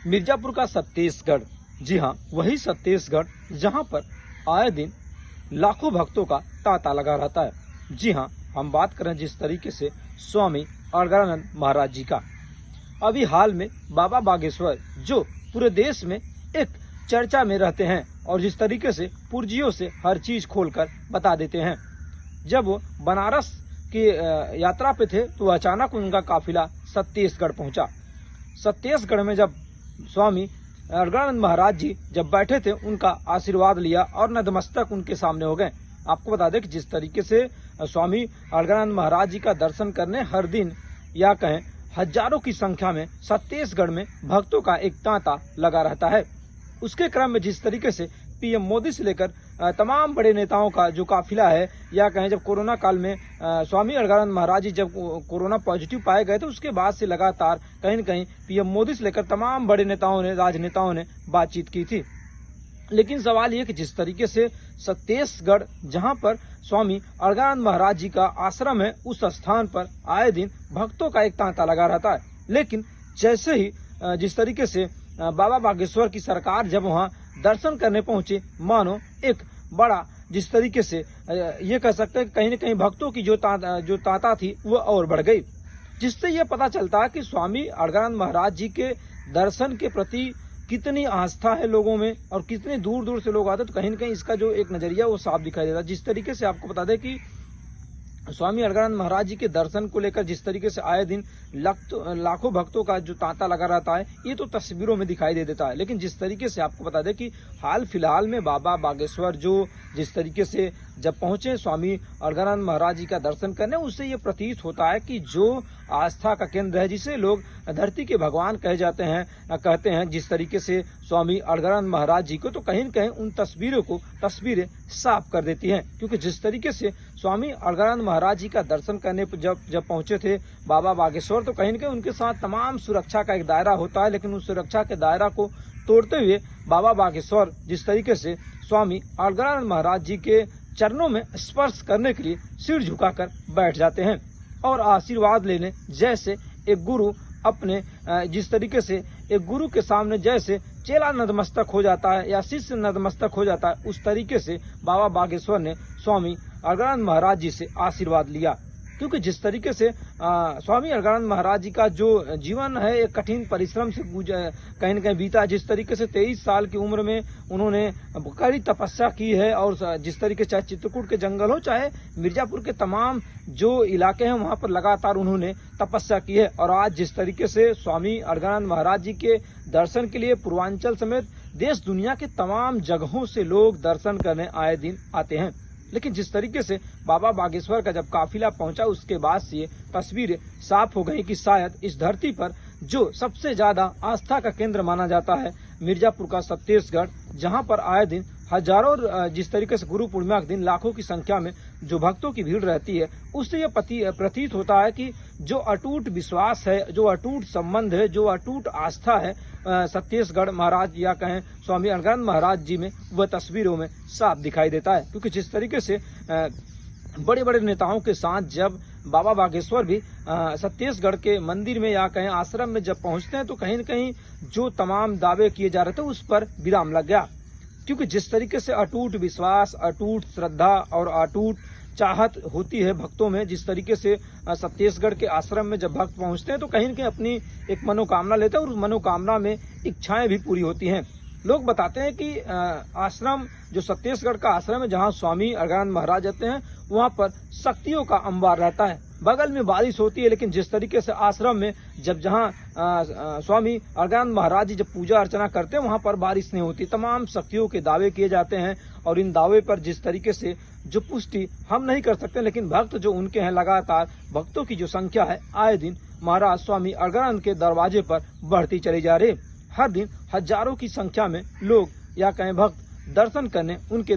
मिर्जापुर का छत्तीसगढ़, जी हाँ, वही छत्तीसगढ़ जहाँ पर आए दिन लाखों भक्तों का तांता लगा रहता है। जी हाँ, हम बात करें जिस तरीके से स्वामी अलगानंद महाराज जी का। अभी हाल में बाबा बागेश्वर जो पूरे देश में एक चर्चा में रहते हैं और जिस तरीके से पुर्जियों से हर चीज खोलकर बता देते हैं। जब वो बनारस की यात्रा पे थे तो अचानक उनका काफिला छत्तीसगढ़ पहुंचा। छत्तीसगढ़ में जब स्वामी अलगानंद महाराज जी जब बैठे थे, उनका आशीर्वाद लिया और नतमस्तक उनके सामने हो गए। आपको बता दें कि जिस तरीके से स्वामी अलगानंद महाराज जी का दर्शन करने हर दिन या कहें हजारों की संख्या में छत्तीसगढ़ में भक्तों का एक तांता लगा रहता है। उसके क्रम में जिस तरीके से पीएम मोदी से लेकर तमाम बड़े नेताओं का जो काफिला है, या कहें जब कोरोना काल में स्वामी अलगानंद महाराज जी जब कोरोना पॉजिटिव पाए गए थे, उसके बाद से लगातार कहीं न कहीं पीएम मोदी से लेकर तमाम बड़े नेताओं ने, राजनेताओं ने बातचीत की थी। लेकिन सवाल ये कि जिस तरीके से छत्तीसगढ़ जहां पर स्वामी अलगानंद महाराज जी का आश्रम है, उस स्थान पर आए दिन भक्तों का एक तांता लगा रहता है। लेकिन जैसे ही जिस तरीके से बाबा बागेश्वर की सरकार जब वहां दर्शन करने पहुंचे, मानो एक बड़ा जिस तरीके से ये कह सकते हैं कहीं न कहीं भक्तों की जो तांता थी वो और बढ़ गई। जिससे ये पता चलता है कि स्वामी अलगानंद महाराज जी के दर्शन के प्रति कितनी आस्था है लोगों में और कितने दूर दूर से लोग आते हैं। तो कहीं न कहीं इसका जो एक नजरिया वो साफ दिखाई देता है। जिस तरीके से आपको बता दें कि स्वामी अलगानंद महाराज जी के दर्शन को लेकर जिस तरीके से आए दिन लाखों भक्तों का जो तांता लगा रहता है, ये तो तस्वीरों में दिखाई दे देता है। लेकिन जिस तरीके से आपको बता दें कि हाल फिलहाल में बाबा बागेश्वर जो जिस तरीके से जब पहुंचे स्वामी अलगानंद महाराज जी का दर्शन करने, उससे ये प्रतीत होता है कि जो आस्था का केंद्र है, जिसे लोग धरती के भगवान कहे जाते हैं, कहते हैं जिस तरीके से स्वामी अलगानंद महाराज जी को, तो कहीं न कहीं उन तस्वीरें साफ कर देती हैं। क्योंकि जिस तरीके से स्वामी अलगानंद महाराज जी का दर्शन करने जब पहुंचे थे बाबा बागेश्वर, तो कहीं न कहीं उनके साथ तमाम सुरक्षा का एक दायरा होता है। लेकिन उस सुरक्षा के दायरा को तोड़ते हुए बाबा बागेश्वर जिस तरीके से स्वामी अलगानंद महाराज जी के चरणों में स्पर्श करने के लिए सिर झुकाकर बैठ जाते हैं और आशीर्वाद लेने, जैसे एक गुरु अपने जिस तरीके से एक गुरु के सामने जैसे चेला नतमस्तक हो जाता है या शिष्य नतमस्तक हो जाता है, उस तरीके से बाबा बागेश्वर ने स्वामी अलगानंद महाराज जी से आशीर्वाद लिया। क्योंकि जिस तरीके से स्वामी अलगानंद महाराज जी का जो जीवन है एक कठिन परिश्रम से कहीं न कहीं बीता। जिस तरीके से 23 साल की उम्र में उन्होंने कड़ी तपस्या की है और जिस तरीके से चाहे चित्रकूट के जंगल हो, चाहे मिर्जापुर के तमाम जो इलाके हैं, वहां पर लगातार उन्होंने तपस्या की है। और आज जिस तरीके से स्वामी अलगानंद महाराज जी के दर्शन के लिए पूर्वांचल समेत देश दुनिया के तमाम जगहों से लोग दर्शन करने आए दिन आते हैं। लेकिन जिस तरीके से बाबा बागेश्वर का जब काफिला पहुंचा, उसके बाद से ये तस्वीरें साफ हो गई कि शायद इस धरती पर जो सबसे ज्यादा आस्था का केंद्र माना जाता है मिर्जापुर का छत्तीसगढ़, जहां पर आए दिन हजारों जिस तरीके से गुरु पूर्णिमा के दिन लाखों की संख्या में जो भक्तों की भीड़ रहती है, उससे यह प्रतीत होता है कि जो अटूट विश्वास है, जो अटूट संबंध है, जो अटूट आस्था है छत्तीसगढ़ महाराज या कहें स्वामी अलगानंद महाराज जी में, वह तस्वीरों में साफ दिखाई देता है। क्योंकि जिस तरीके से बड़े बड़े नेताओं के साथ जब बाबा बागेश्वर भी छत्तीसगढ़ के मंदिर में या कहें आश्रम में जब पहुंचते हैं, तो कहीं न कहीं जो तमाम दावे किए जा रहे थे उस पर विराम लग गया। क्योंकि जिस तरीके से अटूट विश्वास, अटूट श्रद्धा और अटूट चाहत होती है भक्तों में, जिस तरीके से छत्तीसगढ़ के आश्रम में जब भक्त पहुंचते हैं तो कहीं न कहीं अपनी एक मनोकामना लेते हैं और उस मनोकामना में इच्छाएं भी पूरी होती हैं। लोग बताते हैं कि आश्रम जो छत्तीसगढ़ का आश्रम है, जहां स्वामी अलगानंद महाराज जाते हैं, वहां पर शक्तियों का अंबार रहता है। बगल में बारिश होती है, लेकिन जिस तरीके से आश्रम में जहां स्वामी अलगानंद महाराज जी जब पूजा अर्चना करते हैं, वहां पर बारिश नहीं होती। तमाम शक्तियों के दावे किए जाते हैं और इन दावे पर जिस तरीके से जो पुष्टि हम नहीं कर सकते, लेकिन भक्त जो उनके हैं, लगातार भक्तों की जो संख्या है आए दिन महाराज स्वामी अलगानंद के दरवाजे पर बढ़ती चली जा रही। हर दिन हजारों की संख्या में लोग या कहें भक्त दर्शन करने उनके